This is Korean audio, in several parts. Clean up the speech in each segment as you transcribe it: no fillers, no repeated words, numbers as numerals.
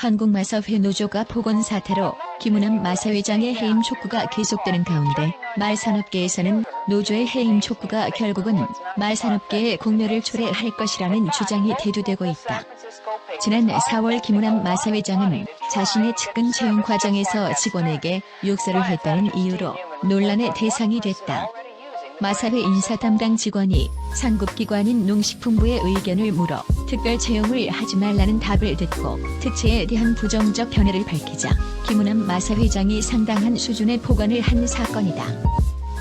한국마사회 노조가 폭언 사태로 김우남 마사회장의 해임 촉구가 계속되는 가운데 말산업계에서는 노조의 해임 촉구가 결국은 말산업계의 공멸을 초래할 것이라는 주장이 대두되고 있다. 지난 4월 김우남 마사회장은 자신의 측근 채용 과정에서 직원에게 욕설을 했다는 이유로 논란의 대상이 됐다. 마사회 인사 담당 직원이 상급기관인 농식품부의 의견을 물어 특별 채용을 하지 말라는 답을 듣고 특채에 대한 부정적 견해를 밝히자 김우남 마사회장이 상당한 수준의 폭언을 한 사건이다.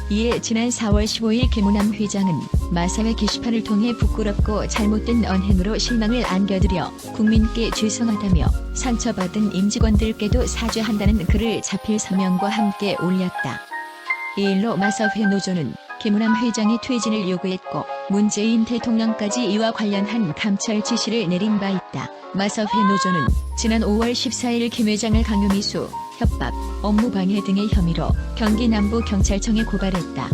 이에 지난 4월 15일 김우남 회장은 마사회 게시판을 통해 부끄럽고 잘못된 언행으로 실망을 안겨드려 국민께 죄송하다며 상처받은 임직원들께도 사죄한다는 글을 자필 서명과 함께 올렸다. 이 일로 마사회 노조는 김우남 회장의 퇴진을 요구했고 문재인 대통령까지 이와 관련한 감찰 지시를 내린 바 있다. 마사회 노조는 지난 5월 14일 김 회장을 강요미수, 협박, 업무방해 등의 혐의로 경기 남부경찰청에 고발했다.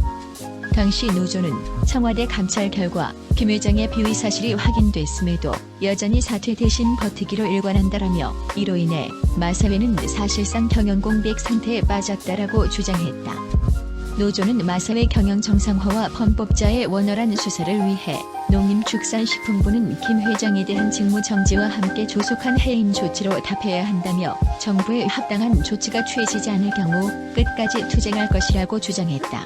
당시 노조는 청와대 감찰 결과 김 회장의 비위 사실이 확인됐음에도 여전히 사퇴 대신 버티기로 일관한다라며 이로 인해 마사회는 사실상 경영 공백 상태에 빠졌다라고 주장했다. 노조는 마사회 경영 정상화와 범법자의 원활한 수사를 위해 농림축산식품부는 김 회장에 대한 직무 정지와 함께 조속한 해임 조치로 답해야 한다며 정부의 합당한 조치가 취해지지 않을 경우 끝까지 투쟁할 것이라고 주장했다.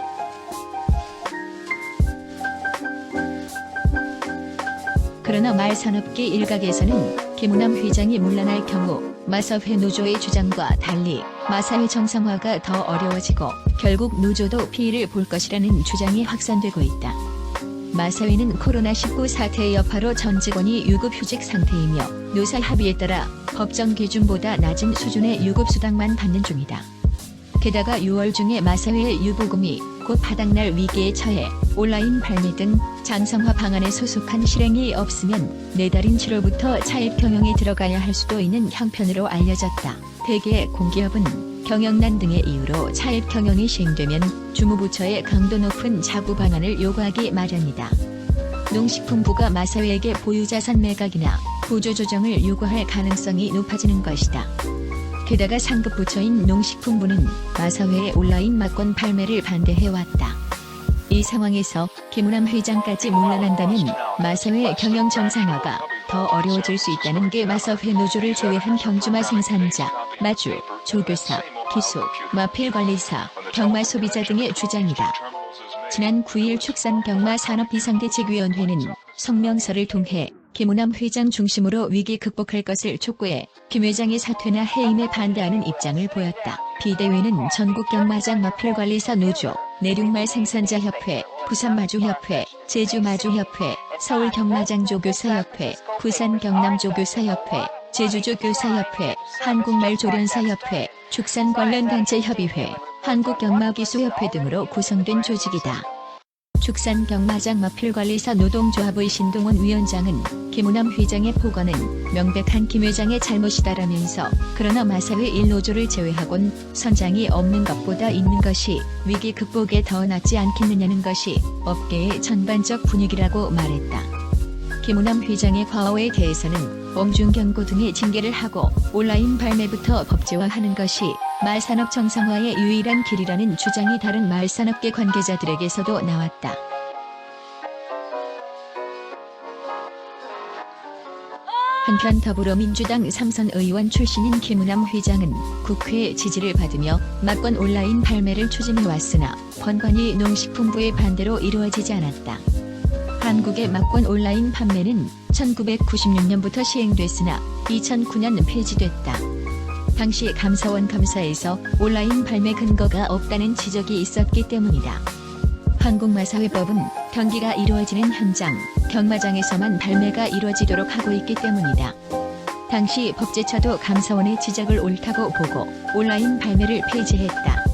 그러나 말산업계 일각에서는 김우남 회장이 물러날 경우 마사회 노조의 주장과 달리 마사회 정상화가 더 어려워지고 결국 노조도 피해를 볼 것이라는 주장이 확산되고 있다. 마사회는 코로나19 사태의 여파로 전 직원이 유급휴직 상태이며 노사 합의에 따라 법정 기준보다 낮은 수준의 유급수당만 받는 중이다. 게다가 6월 중에 마사회의 유보금이 곧 바닥날 위기에 처해 온라인 발매 등 장성화 방안에 소속한 실행이 없으면 내달인 7월부터 차입 경영에 들어가야 할 수도 있는 형편으로 알려졌다. 대개 공기업은 경영난 등의 이유로 차입 경영이 시행되면 주무부처에 강도 높은 자구 방안을 요구하기 마련이다. 농식품부가 마사회에게 보유자산 매각이나 구조조정을 요구할 가능성이 높아지는 것이다. 게다가 상급 부처인 농식품부는 마사회의 온라인 막권 발매를 반대해왔다. 이 상황에서 김우남 회장까지 물러난다면 마사회 경영 정상화가 더 어려워질 수 있다는 게 마사회 노조를 제외한 경주마 생산자, 마주, 조교사, 기수, 마필관리사, 경마 소비자 등의 주장이다. 지난 9일 축산경마산업비상대책위원회는 성명서를 통해 김우남 회장 중심으로 위기 극복할 것을 촉구해 김 회장의 사퇴나 해임에 반대하는 입장을 보였다. 비대위는 전국경마장 마필관리사 노조, 내륙말 생산자협회, 부산마주협회, 제주마주협회, 서울경마장조교사협회, 부산경남조교사협회, 제주조교사협회, 한국말조련사협회, 축산 관련 단체 협의회, 한국경마기수협회 등으로 구성된 조직이다. 축산경마장 마필관리사 노동조합의 신동원 위원장은 김우남 회장의 폭언은 명백한 김 회장의 잘못이다라면서 그러나 마사회 1노조를 제외하곤 선장이 없는 것보다 있는 것이 위기 극복에 더 낫지 않겠느냐는 것이 업계의 전반적 분위기라고 말했다. 김우남 회장의 과오에 대해서는 엄중경고 등의 징계를 하고 온라인 발매부터 법제화하는 것이 말산업 정상화의 유일한 길이라는 주장이 다른 말산업계 관계자들에게서도 나왔다. 한편 더불어민주당 삼선 의원 출신인 김우남 회장은 국회 지지를 받으며 막권 온라인 발매를 추진해왔으나 번번이 농식품부의 반대로 이루어지지 않았다. 한국의 막권 온라인 판매는 1996년부터 시행됐으나 2009년 폐지됐다. 당시 감사원 감사에서 온라인 발매 근거가 없다는 지적이 있었기 때문이다. 한국마사회법은 경기가 이루어지는 현장, 경마장에서만 발매가 이루어지도록 하고 있기 때문이다. 당시 법제처도 감사원의 지적을 옳다고 보고 온라인 발매를 폐지했다.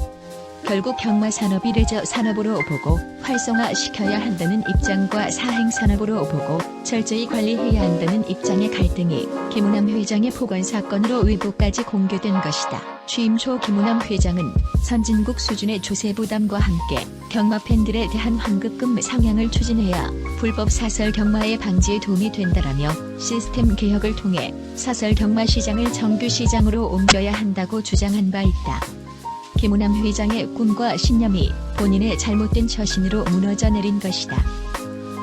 결국 경마산업이 레저 산업으로 보고 활성화시켜야 한다는 입장과 사행산업으로 보고 철저히 관리해야 한다는 입장의 갈등이 김우남 회장의 폭언 사건으로 외부까지 공개된 것이다. 취임 초 김우남 회장은 선진국 수준의 조세 부담과 함께 경마 팬들에 대한 환급금 상향을 추진해야 불법 사설 경마의 방지에 도움이 된다라며 시스템 개혁을 통해 사설 경마 시장을 정규 시장으로 옮겨야 한다고 주장한 바 있다. 김우남 회장의 꿈과 신념이 본인의 잘못된 처신으로 무너져 내린 것이다.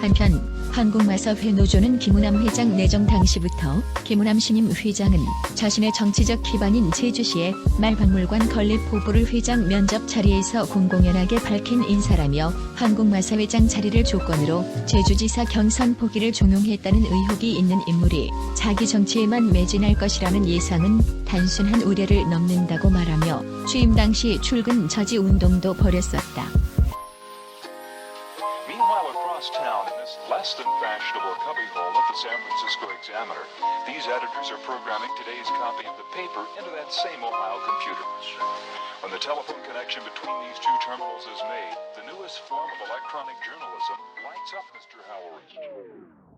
한편 한국마사회 노조는 김우남 회장 내정 당시부터 김우남 신임 회장은 자신의 정치적 기반인 제주시의 말박물관 건립 포부를 회장 면접 자리에서 공공연하게 밝힌 인사라며 한국마사회장 자리를 조건으로 제주지사 경선 포기를 종용했다는 의혹이 있는 인물이 자기 정치에만 매진할 것이라는 예상은 단순한 우려를 넘는다고 말하며 취임 당시 출근 저지 운동도 벌였었다. Meanwhile, across town in this less than fashionable cubbyhole of the San Francisco Examiner, these editors are programming today's copy of the paper into that same Ohio computer machine. When the telephone connection between these two terminals is made, the newest form of electronic journalism lights up Mr. Howard's chair.